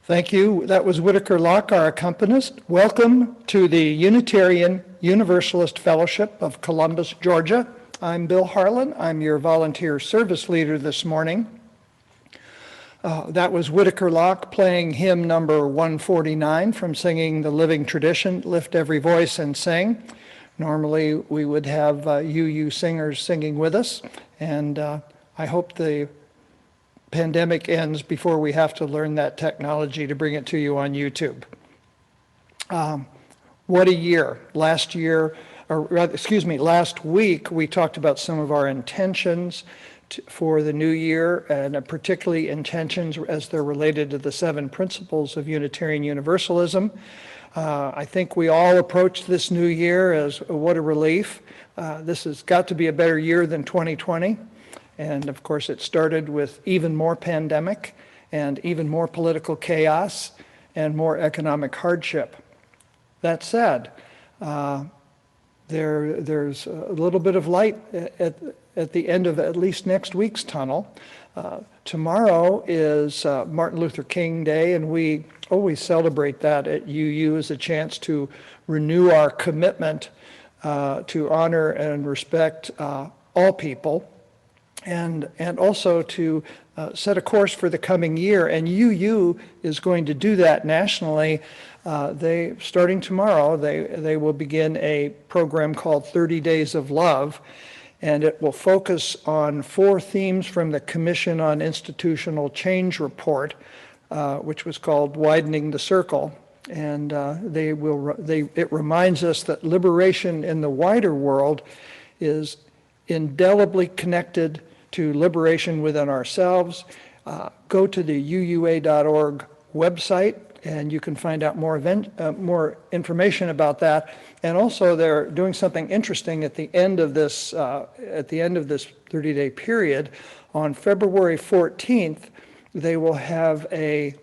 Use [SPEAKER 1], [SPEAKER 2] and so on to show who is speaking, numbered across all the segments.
[SPEAKER 1] Thank you. That was Whitaker Locke, our accompanist. Welcome to the Unitarian Universalist Fellowship of Columbus, Georgia. I'm Bill Harlan. I'm your volunteer service leader this morning. That was Whitaker Locke playing hymn number 149 from singing The Living Tradition, Lift Every Voice and Sing. Normally we would have UU singers singing with us, and I hope the pandemic ends before we have to learn that technology to bring it to you on YouTube. What a year. Last week, we talked about some of our intentions for the new year, and particularly intentions as they're related to the 7 principles of Unitarian Universalism. I think we all approach this new year as what a relief. This has got to be a better year than 2020. And of course, it started with even more pandemic and even more political chaos and more economic hardship. That said, there's a little bit of light at the end of at least next week's tunnel. Tomorrow is Martin Luther King Day, and we always celebrate that at UU as a chance to renew our commitment to honor and respect all people. And also to set a course for the coming year. And UU is going to do that nationally. Starting tomorrow, they will begin a program called 30 Days of Love, and it will focus on 4 themes from the Commission on Institutional Change report, which was called Widening the Circle. And it reminds us that liberation in the wider world is indelibly connected to liberation within ourselves. Go to the uua.org website and you can find out more information about that. And also they're doing something interesting at the end of this 30-day period. On February 14th, they will have a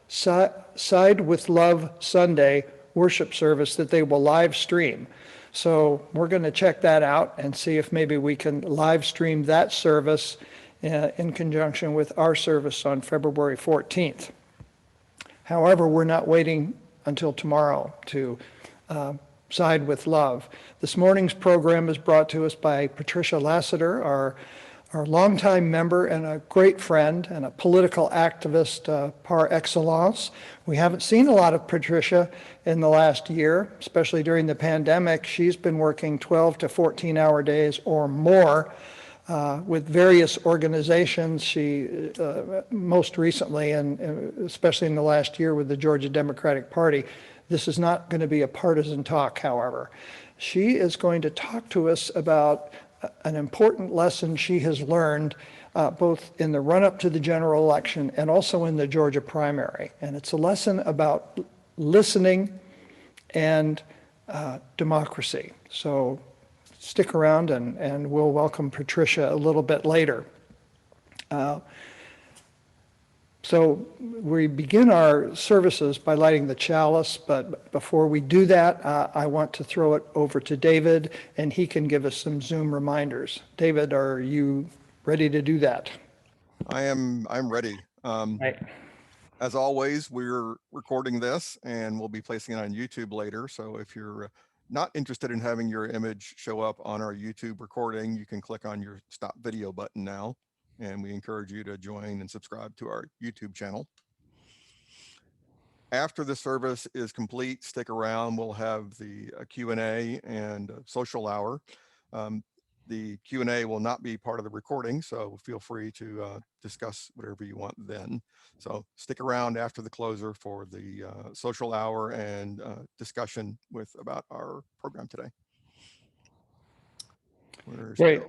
[SPEAKER 1] Side with Love Sunday worship service that they will live stream. So we're going to check that out and see if maybe we can live stream that service in conjunction with our service on February 14th. However, we're not waiting until tomorrow to side with love. This morning's program is brought to us by Patricia Lassiter, our longtime member and a great friend and a political activist par excellence. We haven't seen a lot of Patricia in the last year, especially during the pandemic. She's been working 12 to 14-hour days or more with various organizations. She, most recently, and especially in the last year with the Georgia Democratic Party. This is not going to be a partisan talk, however. She is going to talk to us about an important lesson she has learned both in the run-up to the general election and also in the Georgia primary. And it's a lesson about listening and democracy. So stick around and we'll welcome Patricia a little bit later. So we begin our services by lighting the chalice, but before we do that, I want to throw it over to David, and he can give us some Zoom reminders. David, are you ready to do that?
[SPEAKER 2] I'm ready.
[SPEAKER 1] Right.
[SPEAKER 2] As always, we're recording this and we'll be placing it on YouTube later. So if you're not interested in having your image show up on our YouTube recording, you can click on your stop video button now. And we encourage you to join and subscribe to our YouTube channel. After the service is complete, stick around. We'll have the Q&A and social hour. The Q&A will not be part of the recording, so feel free to discuss whatever you want then. So stick around after the closer for the social hour and discussion about our program today.
[SPEAKER 1] Great.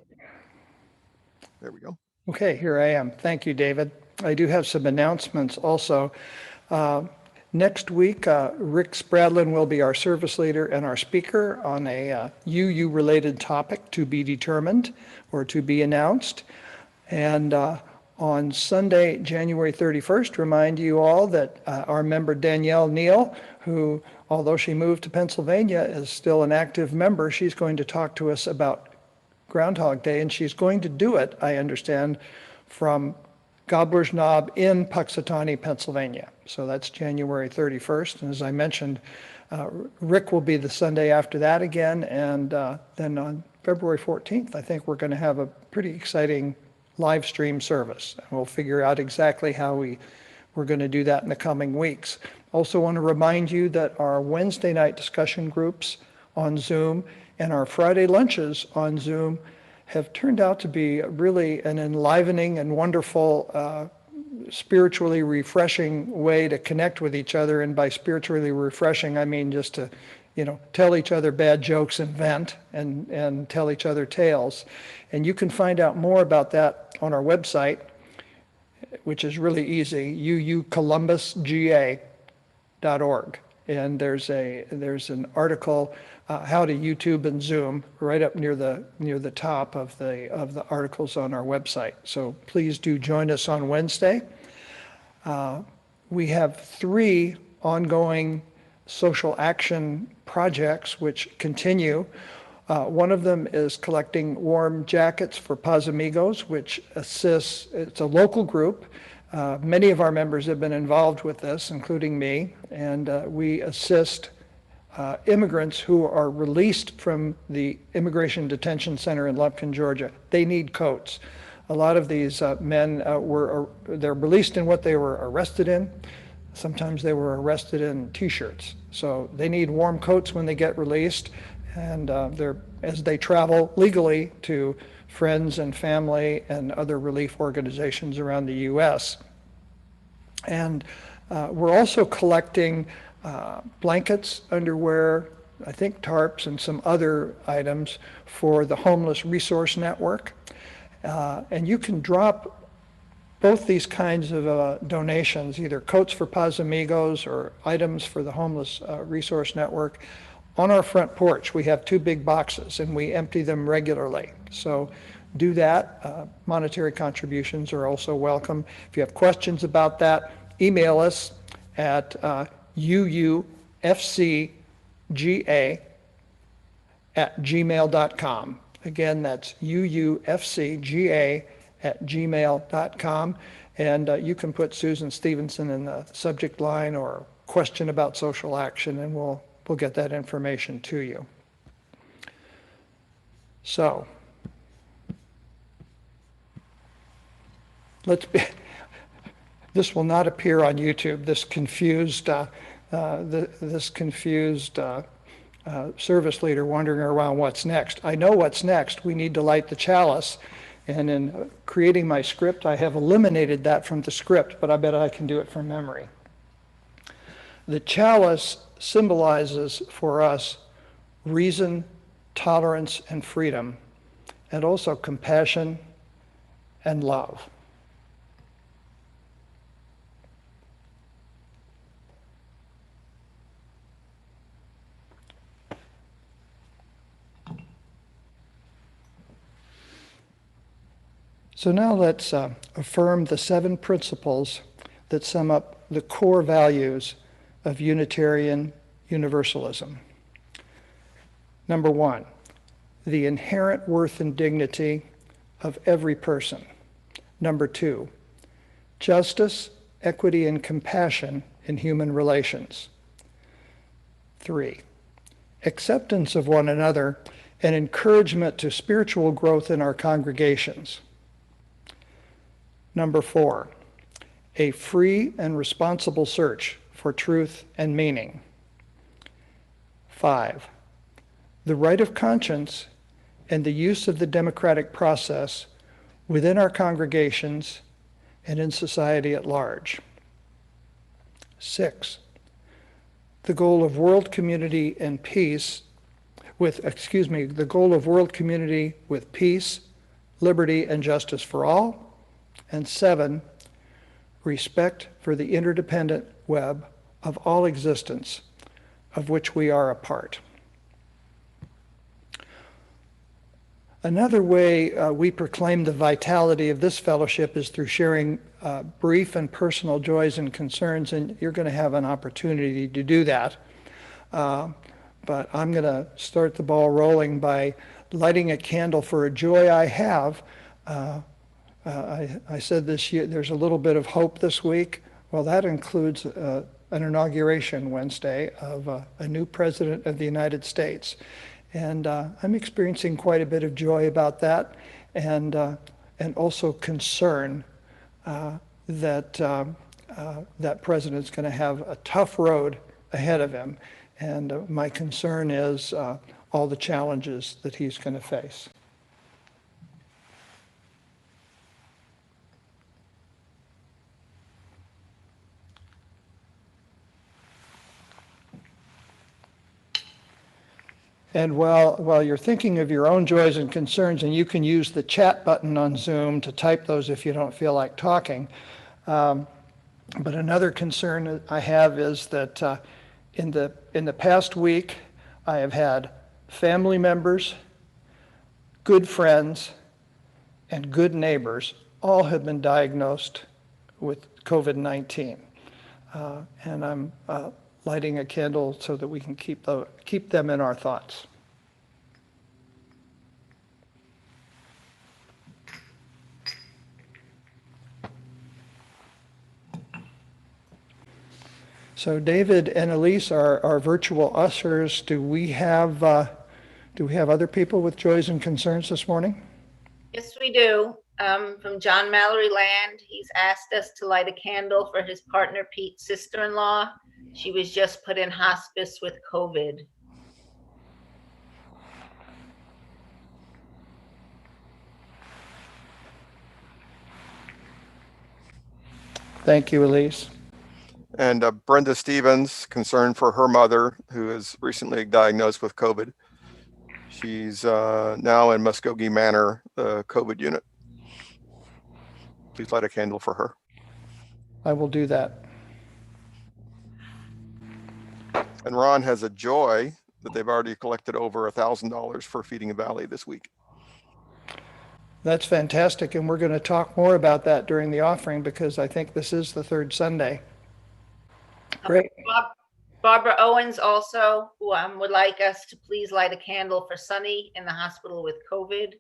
[SPEAKER 2] There we go.
[SPEAKER 1] Okay, here I am. Thank you, David. I do have some announcements also. Next week, Rick Spradlin will be our service leader and our speaker on a UU-related topic to be determined or to be announced. And on Sunday, January 31st, remind you all that our member Danielle Neal, who, although she moved to Pennsylvania, is still an active member. She's going to talk to us about Groundhog Day, and she's going to do it, I understand, from Gobbler's Knob in Puxatawny, Pennsylvania. So that's January 31st. And as I mentioned, Rick will be the Sunday after that again. And then on February 14th, I think we're going to have a pretty exciting live stream service. And we'll figure out exactly how we're going to do that in the coming weeks. Also want to remind you that our Wednesday night discussion groups on Zoom and our Friday lunches on Zoom have turned out to be really an enlivening and wonderful, spiritually refreshing way to connect with each other. And by spiritually refreshing, I mean just to, tell each other bad jokes and vent and tell each other tales. And you can find out more about that on our website, which is really easy, uUcolumbusga.org. And there's an article, how to YouTube and Zoom, right up near the top of the articles on our website. So please do join us on Wednesday. We have 3 ongoing social action projects which continue. One of them is collecting warm jackets for Paz Amigos, which assists, it's a local group. Many of our members have been involved with this, including me, and we assist immigrants who are released from the Immigration Detention Center in Lumpkin, Georgia. They need coats. A lot of these men they're released in what they were arrested in. Sometimes they were arrested in t-shirts. So they need warm coats when they get released, and as they travel legally to friends and family and other relief organizations around the U.S. And we're also collecting blankets, underwear, I think tarps, and some other items for the Homeless Resource Network. And you can drop both these kinds of donations, either coats for Paz Amigos or items for the Homeless Resource Network, on our front porch. We have 2 big boxes and we empty them regularly. So do that. Monetary contributions are also welcome. If you have questions about that, email us at uufcga@gmail.com. Again, that's uufcga@gmail.com. And you can put Susan Stevenson in the subject line or question about social action, and we'll get that information to you. So this will not appear on YouTube, this confused service leader wondering around what's next. I know what's next. We need to light the chalice. And in creating my script, I have eliminated that from the script, but I bet I can do it from memory. The chalice symbolizes for us reason, tolerance, and freedom, and also compassion and love. So now let's affirm the 7 principles that sum up the core values of Unitarian Universalism. Number 1, the inherent worth and dignity of every person. Number 2, justice, equity, and compassion in human relations. 3, acceptance of one another and encouragement to spiritual growth in our congregations. Number 4, a free and responsible search for truth and meaning. 5, the right of conscience and the use of the democratic process within our congregations and in society at large. 6, the goal of world community and peace the goal of world community with peace, liberty, and justice for all. And 7, respect for the interdependent web of all existence, of which we are a part. Another way we proclaim the vitality of this fellowship is through sharing brief and personal joys and concerns, and you're going to have an opportunity to do that. But I'm going to start the ball rolling by lighting a candle for a joy I have I said this year, there's a little bit of hope this week. Well, that includes an inauguration Wednesday of a new president of the United States. And I'm experiencing quite a bit of joy about that, and also concern that that president's going to have a tough road ahead of him. And my concern is all the challenges that he's going to face. And while you're thinking of your own joys and concerns, and you can use the chat button on Zoom to type those if you don't feel like talking. But another concern that I have is that in the past week, I have had family members, good friends, and good neighbors all have been diagnosed with COVID-19. And I'm lighting a candle so that we can keep them in our thoughts. So David and Elise are our virtual ushers. Do we have other people with joys and concerns this morning?
[SPEAKER 3] Yes, we do. From John Mallory Land, he's asked us to light a candle for his partner Pete's sister-in-law. She was just put in hospice with COVID.
[SPEAKER 1] Thank you, Elise.
[SPEAKER 2] And Brenda Stevens, concerned for her mother, who is recently diagnosed with COVID. She's now in Muskogee Manor, the COVID unit. Please light a candle for her.
[SPEAKER 1] I will do that.
[SPEAKER 2] And Ron has a joy that they've already collected over $1,000 for Feeding a Valley this week.
[SPEAKER 1] That's fantastic, and we're going to talk more about that during the offering because I think this is the third Sunday. Great.
[SPEAKER 3] Barbara Owens also would like us to please light a candle for Sunny in the hospital with COVID.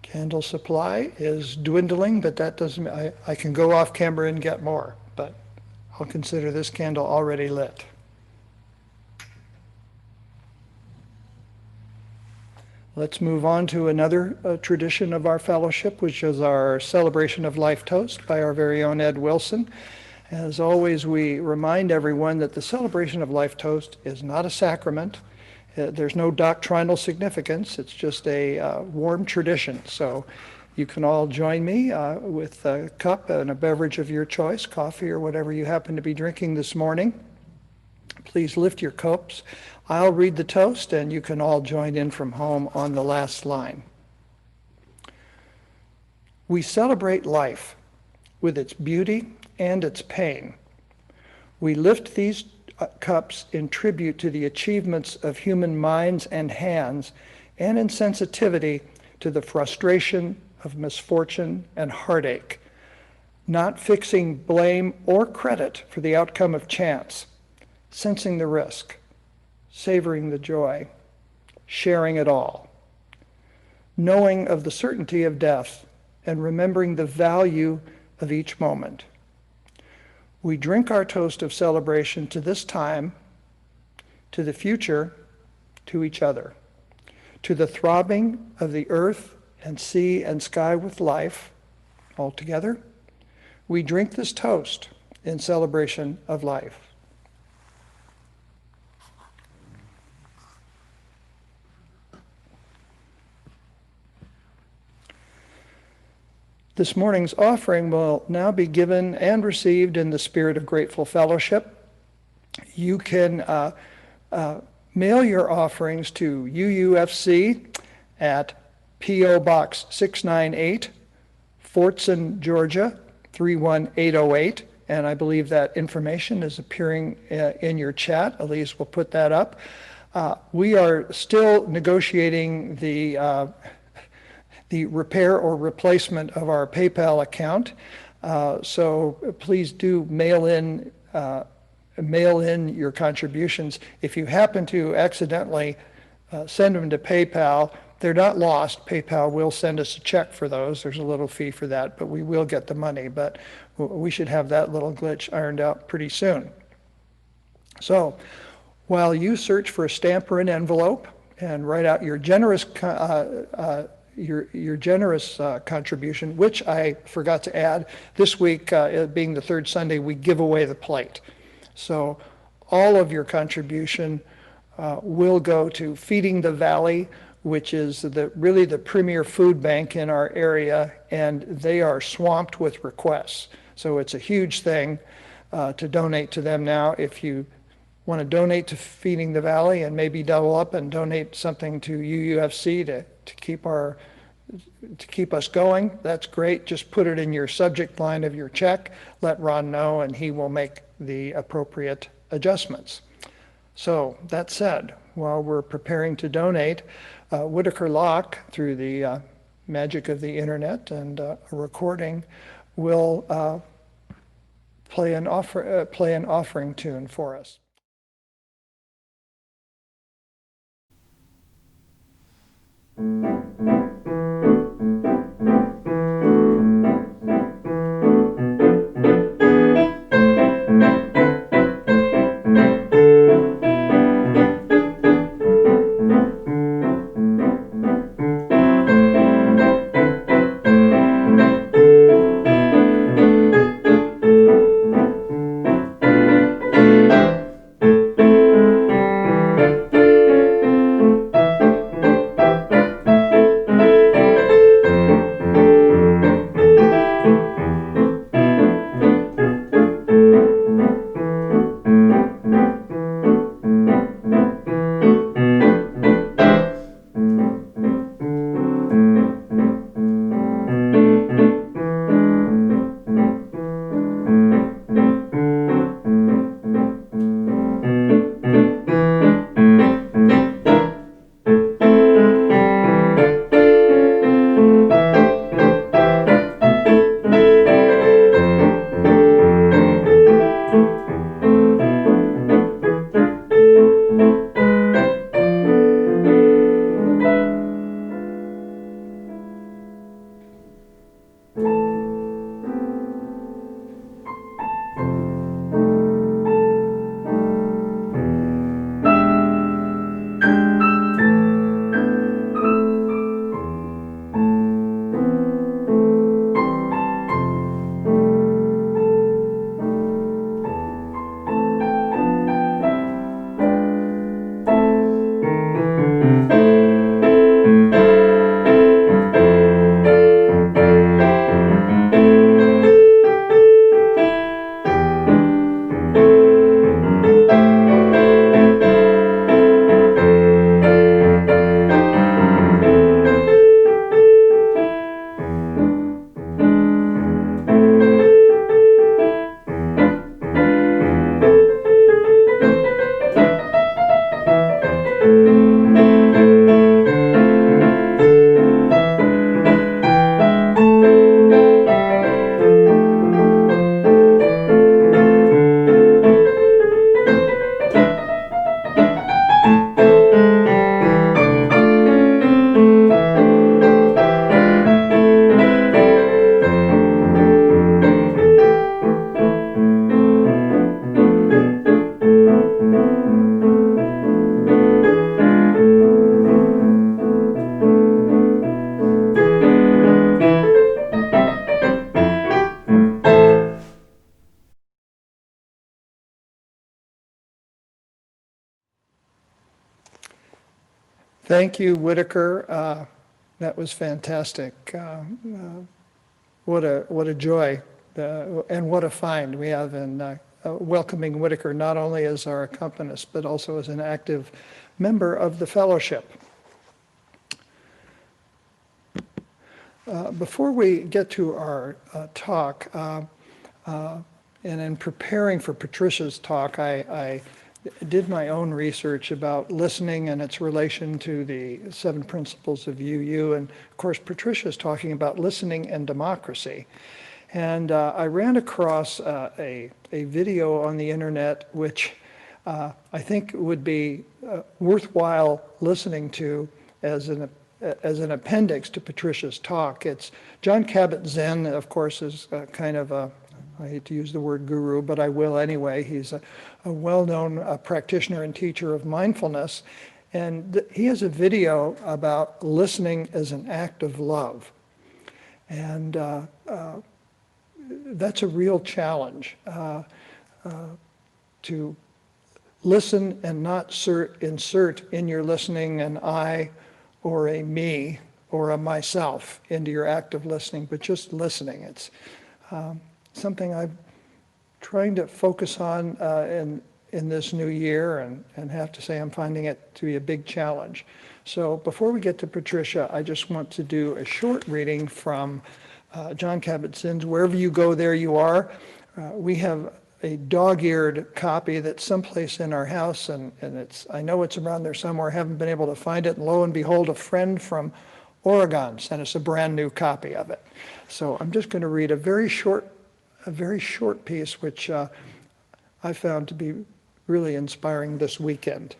[SPEAKER 1] Candle supply is dwindling, but that doesn't, I can go off camera and get more, but I'll consider this candle already lit. Let's move on to another tradition of our fellowship, which is our celebration of life toast by our very own Ed Wilson. As always, we remind everyone that the celebration of life toast is not a sacrament. There's no doctrinal significance. It's just a warm tradition. So you can all join me with a cup and a beverage of your choice, coffee or whatever you happen to be drinking this morning. Please lift your cups. I'll read the toast and you can all join in from home on the last line. We celebrate life with its beauty and its pain. We lift these cups in tribute to the achievements of human minds and hands and in sensitivity to the frustration of misfortune and heartache, not fixing blame or credit for the outcome of chance, sensing the risk, savoring the joy, sharing it all, knowing of the certainty of death and remembering the value of each moment. We drink our toast of celebration to this time, to the future, to each other, to the throbbing of the earth and sea and sky with life. All together, we drink this toast in celebration of life. This morning's offering will now be given and received in the spirit of grateful fellowship. You can mail your offerings to UUFC at P.O. Box 698, Fortson, Georgia 31808. And I believe that information is appearing in your chat. Elise will put that up. We are still negotiating the repair or replacement of our PayPal account. So please do mail in your contributions. If you happen to accidentally send them to PayPal, they're not lost. PayPal will send us a check for those. There's a little fee for that, but we will get the money. But we should have that little glitch ironed out pretty soon. So while you search for a stamp or an envelope and write out your generous contribution, which I forgot to add, this week, it being the third Sunday, we give away the plate. So all of your contribution will go to Feeding the Valley, which is really the premier food bank in our area, and they are swamped with requests. So it's a huge thing to donate to them now. If you want to donate to Feeding the Valley and maybe double up and donate something to UUFC to keep us going, that's great. Just put it in your subject line of your check, let Ron know, and he will make the appropriate adjustments. So that said, while we're preparing to donate, Whitaker Locke, through the magic of the internet and a recording, will play an offering tune for us. Thank you, Whitaker. That was fantastic. What a joy and what a find we have in welcoming Whitaker not only as our accompanist but also as an active member of the fellowship. Before we get to our talk, and in preparing for Patricia's talk, I did my own research about listening and its relation to the 7 principles of UU. And of course, Patricia is talking about listening and democracy. And I ran across a video on the internet, which I think would be worthwhile listening to as as an appendix to Patricia's talk. It's John Kabat-Zinn, of course, is kind of a, I hate to use the word guru, but I will anyway. He's a well-known practitioner and teacher of mindfulness. And he has a video about listening as an act of love. And that's a real challenge, to listen and not insert in your listening an I or a me or a myself into your act of listening, but just listening. It's something I'm trying to focus on in this new year, and have to say I'm finding it to be a big challenge. So before we get to Patricia, I just want to do a short reading from John Kabat-Zinn's Wherever You Go, There You Are. We have a dog-eared copy that's someplace in our house, and I know it's around there somewhere. I haven't been able to find it. And lo and behold, a friend from Oregon sent us a brand new copy of it. So I'm just going to read a very short piece, which I found to be really inspiring this weekend.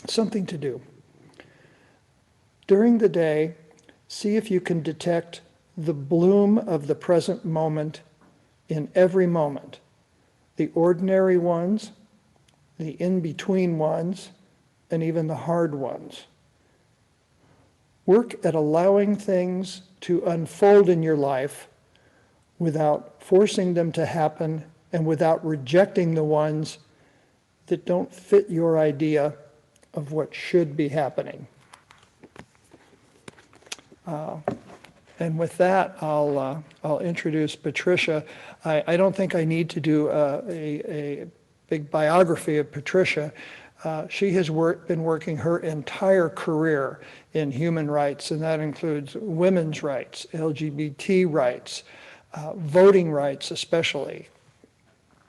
[SPEAKER 1] Something to do. During the day, see if you can detect the bloom of the present moment in every moment, the ordinary ones, the in-between ones, and even the hard ones. Work at allowing things to unfold in your life without forcing them to happen and without rejecting the ones that don't fit your idea of what should be happening. And with that, I'll introduce Patricia. I don't think I need to do a big biography of Patricia. She has been working her entire career in human rights, and that includes women's rights, LGBT rights, voting rights especially,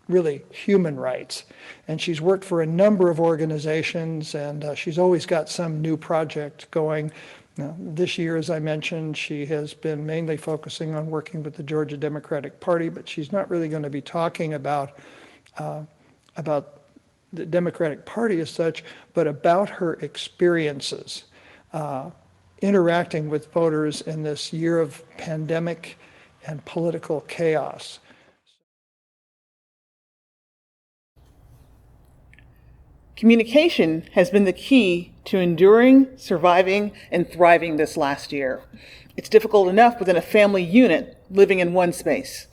[SPEAKER 1] really human rights. And she's worked for a number of organizations, and she's always got some new project going. Now, this year, as I mentioned, she has been mainly focusing on working with the Georgia Democratic Party, but she's not really going to be talking about the Democratic Party as such, but about her experiences interacting with voters in this year of pandemic and political chaos.
[SPEAKER 4] Communication has been the key to enduring, surviving, and thriving this last year. It's difficult enough within a family unit living in one space.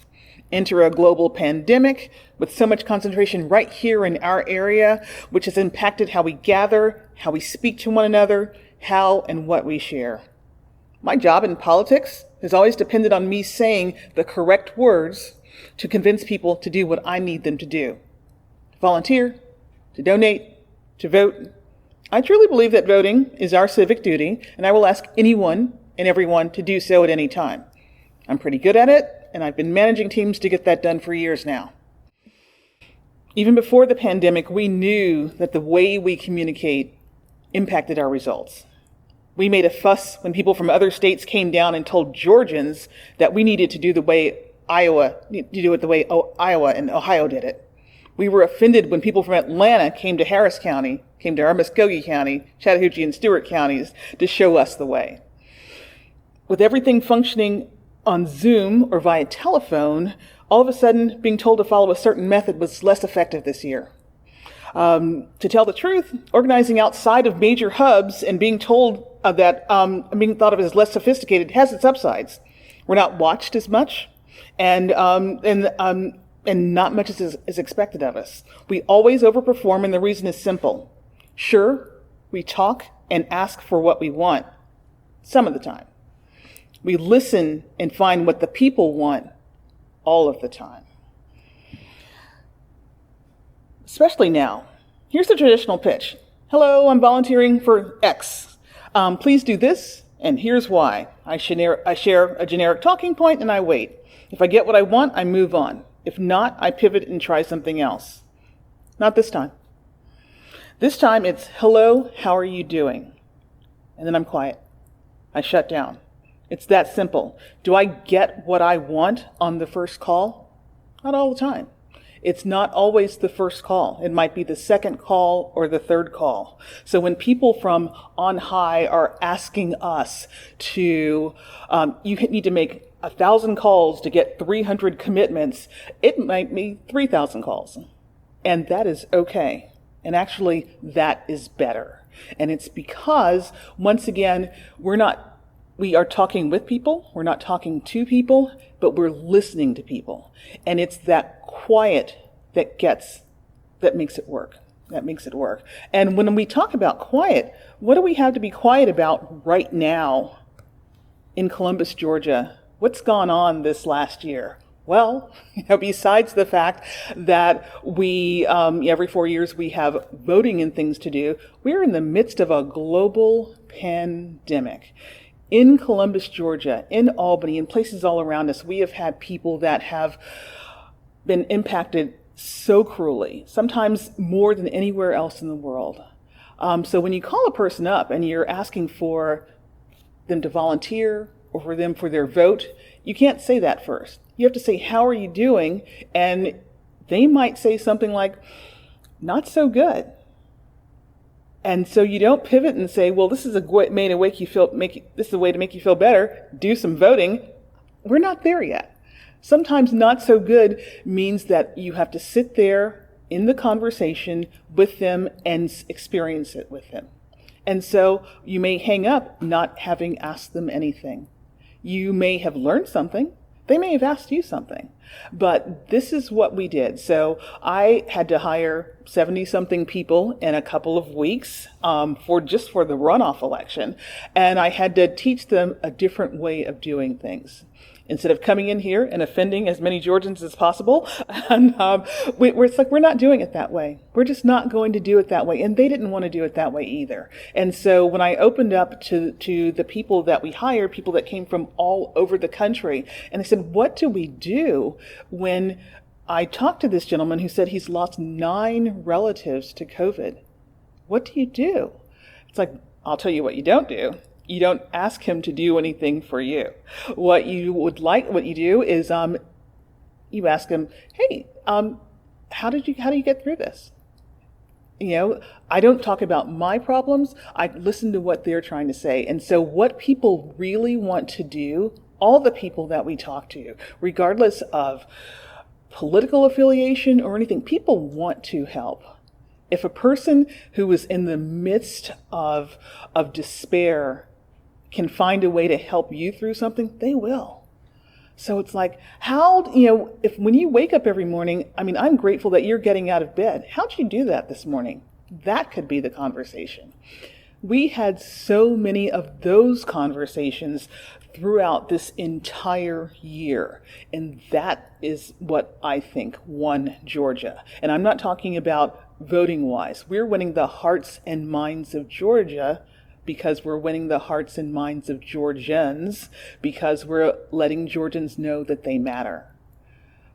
[SPEAKER 4] Enter a global pandemic with so much concentration right here in our area, which has impacted how we gather, how we speak to one another, how and what we share. My job in politics has always depended on me saying the correct words to convince people to do what I need them to do. Volunteer, to donate, to vote. I truly believe that voting is our civic duty, and I will ask anyone and everyone to do so at any time. I'm pretty good at it, and I've been managing teams to get that done for years now. Even before the pandemic, we knew that the way we communicate impacted our results. We made a fuss when people from other states came down and told Georgians that we needed to do the way Iowa and Ohio did it. We were offended when people from Atlanta came to Harris County, came to our Muskogee County, Chattahoochee, and Stewart counties to show us the way. With everything functioning on Zoom or via telephone, all of a sudden being told to follow a certain method was less effective this year. To tell the truth, organizing outside of major hubs and being told that being thought of as less sophisticated has its upsides. We're not watched as much, and not much is expected of us. We always overperform, and the reason is simple. Sure, we talk and ask for what we want, some of the time. We listen and find what the people want all of the time. Especially now. Here's the traditional pitch. Hello, I'm volunteering for X. Please do this, and here's why. I share a generic talking point, and I wait. If I get what I want, I move on. If not, I pivot and try something else. Not this time. This time it's, hello, how are you doing? And then I'm quiet. I shut down. It's that simple. Do I get what I want on the first call? Not all the time. It's not always the first call. It might be the second call or the third call. So when people from on high are asking us to, you need to make 1,000 calls to get 300 commitments, it might be 3,000 calls. And that is okay. And actually, that is better. And it's because, once again, we are talking with people, we're not talking to people, but we're listening to people. And it's that quiet that makes it work. That makes it work. And when we talk about quiet, what do we have to be quiet about right now in Columbus, Georgia? What's gone on this last year? Well, besides the fact that we, every 4 years we have voting and things to do, we're in the midst of a global pandemic. In Columbus, Georgia, in Albany, in places all around us, we have had people that have been impacted so cruelly, sometimes more than anywhere else in the world. So when you call a person up and you're asking for them to volunteer or for their vote, you can't say that first. You have to say, how are you doing? And they might say something like, not so good. And so you don't pivot and say, well, this is a way to make you feel better. Do some voting. We're not there yet. Sometimes not so good means that you have to sit there in the conversation with them and experience it with them. And so you may hang up not having asked them anything. You may have learned something. They may have asked you something, but this is what we did. So I had to hire 70-something people in a couple of weeks for the runoff election. And I had to teach them a different way of doing things. Instead of coming in here and offending as many Georgians as possible, and we're not doing it that way. We're just not going to do it that way. And they didn't want to do it that way either. And so when I opened up to the people that we hired, people that came from all over the country, and I said, what do we do when I talked to this gentleman who said he's lost 9 relatives to COVID? What do you do? It's like, I'll tell you what you don't do. You don't ask him to do anything for you. What you do is you ask him, hey, how do you get through this? I don't talk about my problems. I listen to what they're trying to say. And so what people really want to do, all the people that we talk to, regardless of political affiliation or anything, people want to help. If a person who is in the midst of despair can find a way to help you through something, they will. So it's like, when you wake up every morning, I'm grateful that you're getting out of bed. How'd you do that this morning? That could be the conversation. We had so many of those conversations throughout this entire year. And that is what I think won Georgia. And I'm not talking about voting wise. We're winning the hearts and minds of Georgia because we're winning the hearts and minds of Georgians, because we're letting Georgians know that they matter.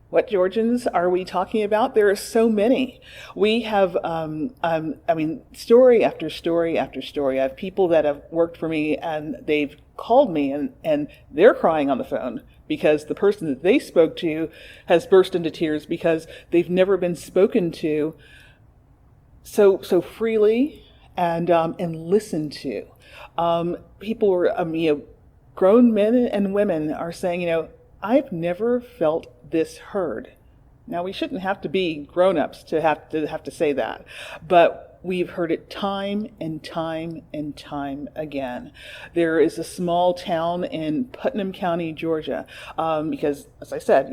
[SPEAKER 4] What Georgians are we talking about? There are so many. We have, story after story after story. I have people that have worked for me and they've called me and they're crying on the phone because the person that they spoke to has burst into tears because they've never been spoken to so freely and listened to. People were, grown men and women are saying, I've never felt this heard. Now, we shouldn't have to be grown-ups to have to say that, but we've heard it time and time and time again. There is a small town in Putnam County, Georgia, because, as I said,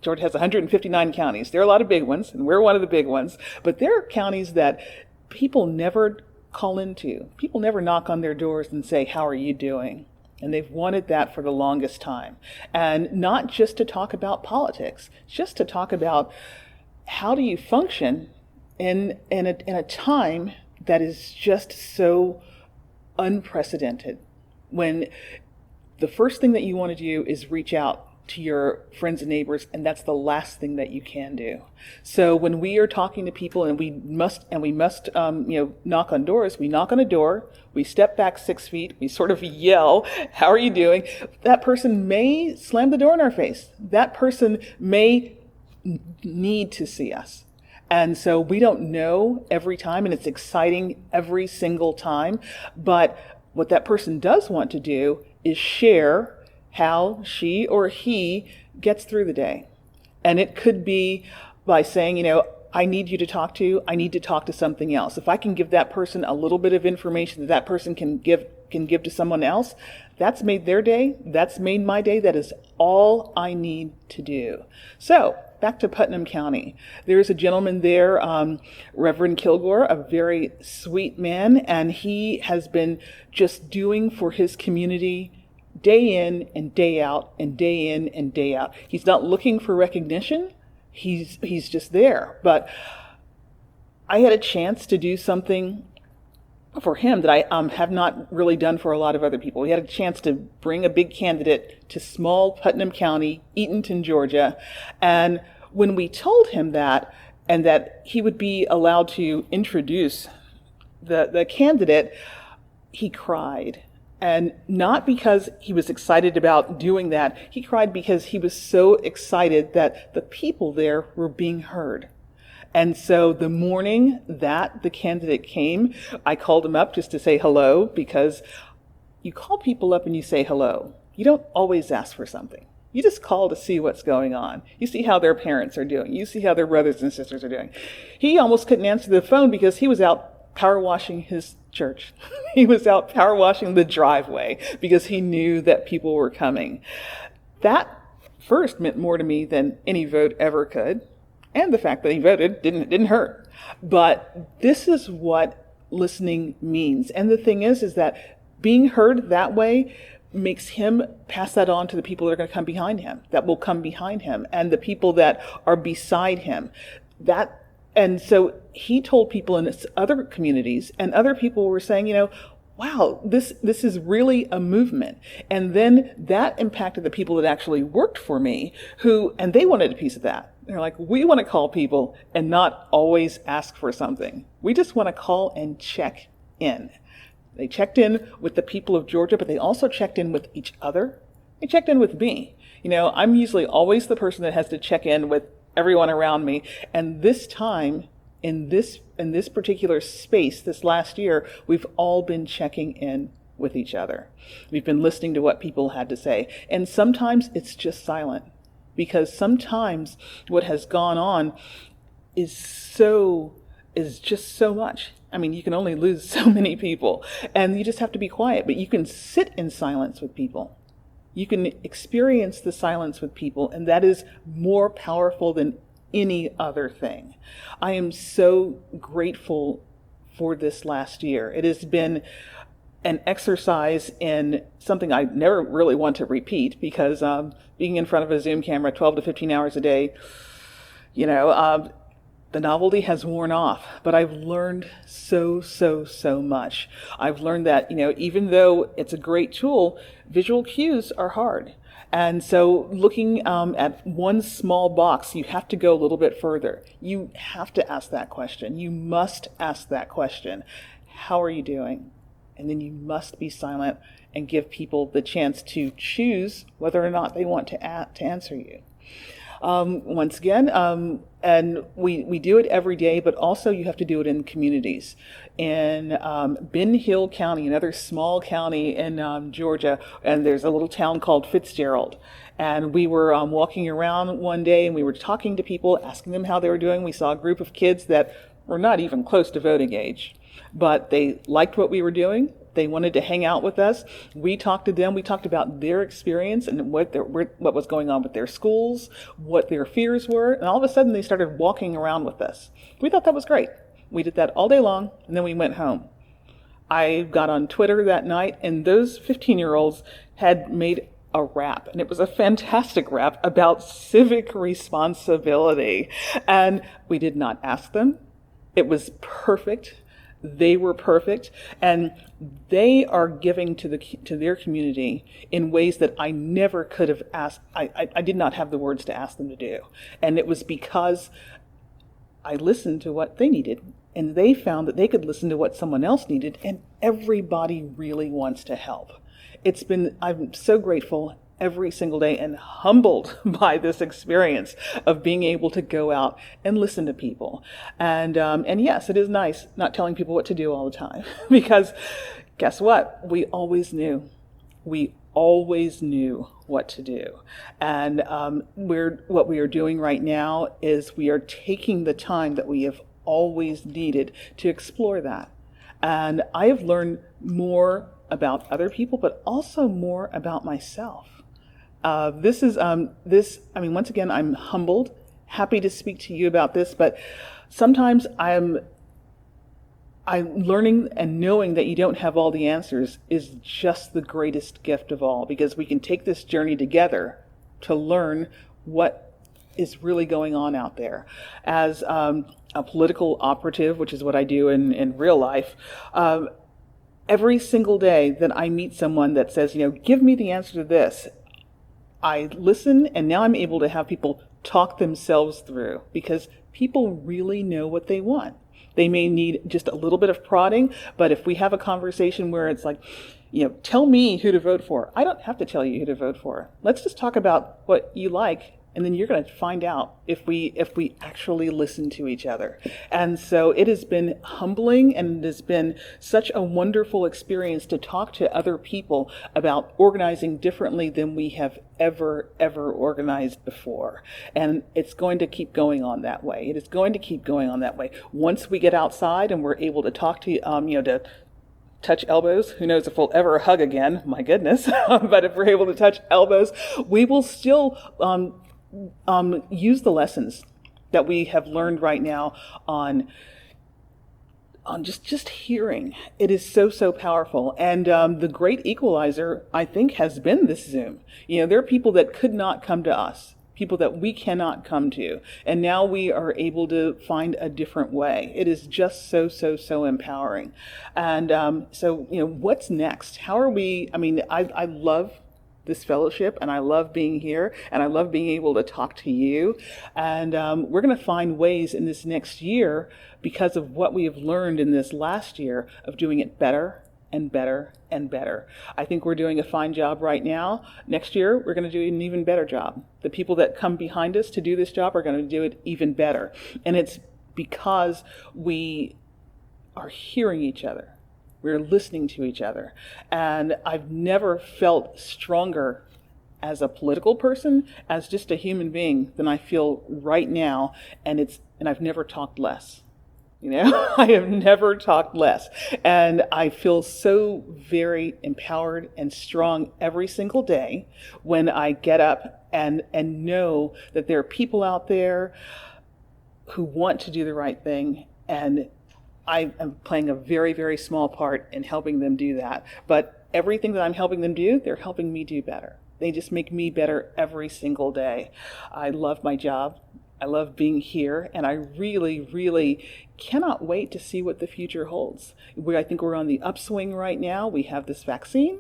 [SPEAKER 4] Georgia has 159 counties. There are a lot of big ones, and we're one of the big ones, but there are counties that people never call into. People never knock on their doors and say, how are you doing? And they've wanted that for the longest time. And not just to talk about politics, just to talk about how do you function in a time that is just so unprecedented, when the first thing that you want to do is reach out to your friends and neighbors, and that's the last thing that you can do. So when we are talking to people, and we must knock on doors, we knock on a door, we step back 6 feet, we sort of yell, how are you doing? That person may slam the door in our face. That person may need to see us. And so we don't know every time, and it's exciting every single time. But what that person does want to do is share how she or he gets through the day. And it could be by saying, I need you to talk to, I need to talk to something else. If I can give that person a little bit of information that that person can give to someone else, that's made their day, that's made my day. That is all I need to do. So back to Putnam County. There's a gentleman there, Reverend Kilgore, a very sweet man, and he has been just doing for his community day in and day out and day in and day out. He's not looking for recognition. He's just there. But I had a chance to do something for him that I have not really done for a lot of other people. We had a chance to bring a big candidate to small Putnam County, Eatonton, Georgia. And when we told him that, and that he would be allowed to introduce the candidate, he cried. And not because he was excited about doing that. He cried because he was so excited that the people there were being heard. And so the morning that the candidate came, I called him up just to say hello, because you call people up and you say hello. You don't always ask for something. You just call to see what's going on. You see how their parents are doing. You see how their brothers and sisters are doing. He almost couldn't answer the phone because he was out power washing his church. He was out power washing the driveway because he knew that people were coming. That first meant more to me than any vote ever could. And the fact that he voted didn't hurt. But this is what listening means. And the thing is that being heard that way makes him pass that on to the people that are going to come behind him, that will come behind him, and the people that are beside him. And so he told people in other communities, and other people were saying, wow, this is really a movement. And then that impacted the people that actually worked for me, and they wanted a piece of that. They're like, we want to call people and not always ask for something. We just want to call and check in. They checked in with the people of Georgia, but they also checked in with each other. They checked in with me. I'm usually always the person that has to check in with everyone around me. And this time, in this particular space, this last year, we've all been checking in with each other. We've been listening to what people had to say. And sometimes it's just silent, because sometimes what has gone on is just so much. I mean, you can only lose so many people, and you just have to be quiet, but you can sit in silence with people. You can experience the silence with people, and that is more powerful than any other thing. I am so grateful for this last year. It has been an exercise in something I never really want to repeat, because being in front of a Zoom camera 12 to 15 hours a day, the novelty has worn off, but I've learned so much. I've learned that, even though it's a great tool, visual cues are hard. And so looking at one small box, you have to go a little bit further. You have to ask that question. You must ask that question. How are you doing? And then you must be silent and give people the chance to choose whether or not they want to answer you. Once again, and we do it every day, but also you have to do it in communities. In Ben Hill County, another small county in Georgia, and there's a little town called Fitzgerald. And we were walking around one day, and we were talking to people, asking them how they were doing. We saw a group of kids that were not even close to voting age, but they liked what we were doing. They wanted to hang out with us. We talked to them. We talked about their experience and what was going on with their schools, what their fears were. And all of a sudden, they started walking around with us. We thought that was great. We did that all day long, and then we went home. I got on Twitter that night, and those 15-year-olds had made a rap, and it was a fantastic rap about civic responsibility. And we did not ask them. It was perfect. They were perfect, and they are giving to their community in ways that I never could have asked. I did not have the words to ask them to do. And it was because I listened to what they needed, and they found that they could listen to what someone else needed, and everybody really wants to help. I'm so grateful every single day and humbled by this experience of being able to go out and listen to people. And yes, it is nice not telling people what to do all the time because guess what? We always knew. We always knew what to do. And what we are doing right now is we are taking the time that we have always needed to explore that. And I have learned more about other people, but also more about myself. Once again, I'm humbled, happy to speak to you about this, but sometimes I'm learning and knowing that you don't have all the answers is just the greatest gift of all, because we can take this journey together to learn what is really going on out there. As a political operative, which is what I do in real life, every single day that I meet someone that says, give me the answer to this, I listen, and now I'm able to have people talk themselves through, because people really know what they want. They may need just a little bit of prodding, but if we have a conversation where it's like, tell me who to vote for. I don't have to tell you who to vote for. Let's just talk about what you like, and then you're going to find out if we actually listen to each other. And so it has been humbling, and it has been such a wonderful experience to talk to other people about organizing differently than we have ever organized before. And it's going to keep going on that way. It is going to keep going on that way. Once we get outside and we're able to talk to, to touch elbows. Who knows if we'll ever hug again? My goodness. But if we're able to touch elbows, we will still use the lessons that we have learned right now on just hearing. It is so powerful. And the great equalizer, I think, has been this Zoom. There are people that could not come to us, people that we cannot come to. And now we are able to find a different way. It is just so empowering. And what's next? How are we, I love this fellowship, and I love being here, and I love being able to talk to you. And we're going to find ways in this next year, because of what we have learned in this last year, of doing it better and better and better. I think we're doing a fine job right now. Next year, we're going to do an even better job. The people that come behind us to do this job are going to do it even better. And it's because we are hearing each other. We're listening to each other. And I've never felt stronger as a political person, as just a human being, than I feel right now. And I've never talked less. I have never talked less. And I feel so very empowered and strong every single day when I get up and know that there are people out there who want to do the right thing, and I am playing a very small part in helping them do that. But everything that I'm helping them do, they're helping me do better. They just make me better every single day. I love my job. I love being here. And I really cannot wait to see what the future holds. I think we're on the upswing right now. We have this vaccine.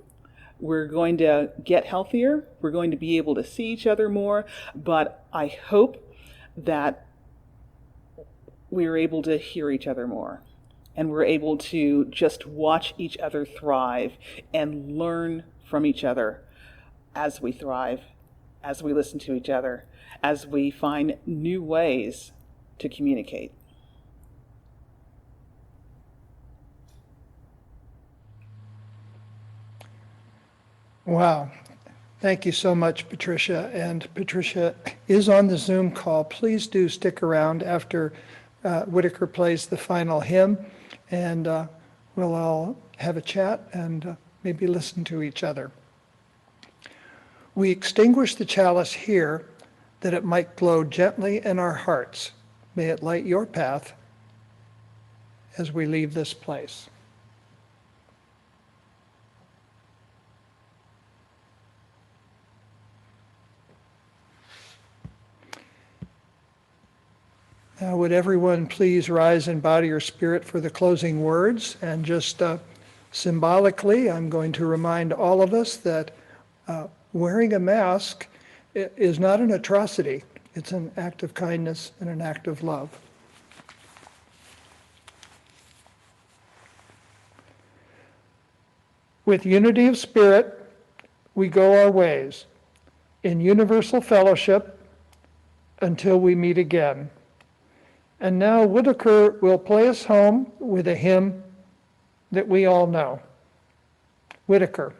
[SPEAKER 4] We're going to get healthier. We're going to be able to see each other more. But I hope that we're able to hear each other more. And we're able to just watch each other thrive and learn from each other as we thrive, as we listen to each other, as we find new ways to communicate.
[SPEAKER 1] Wow. Thank you so much, Patricia. And Patricia is on the Zoom call. Please do stick around after Whitaker plays the final hymn, and we'll all have a chat and maybe listen to each other. We extinguish the chalice here that it might glow gently in our hearts. May it light your path as we leave this place. Now, would everyone please rise in body or spirit for the closing words? And just symbolically, I'm going to remind all of us that wearing a mask is not an atrocity. It's an act of kindness and an act of love. With unity of spirit, we go our ways, in universal fellowship until we meet again. And now Whitaker will play us home with a hymn that we all know. Whitaker.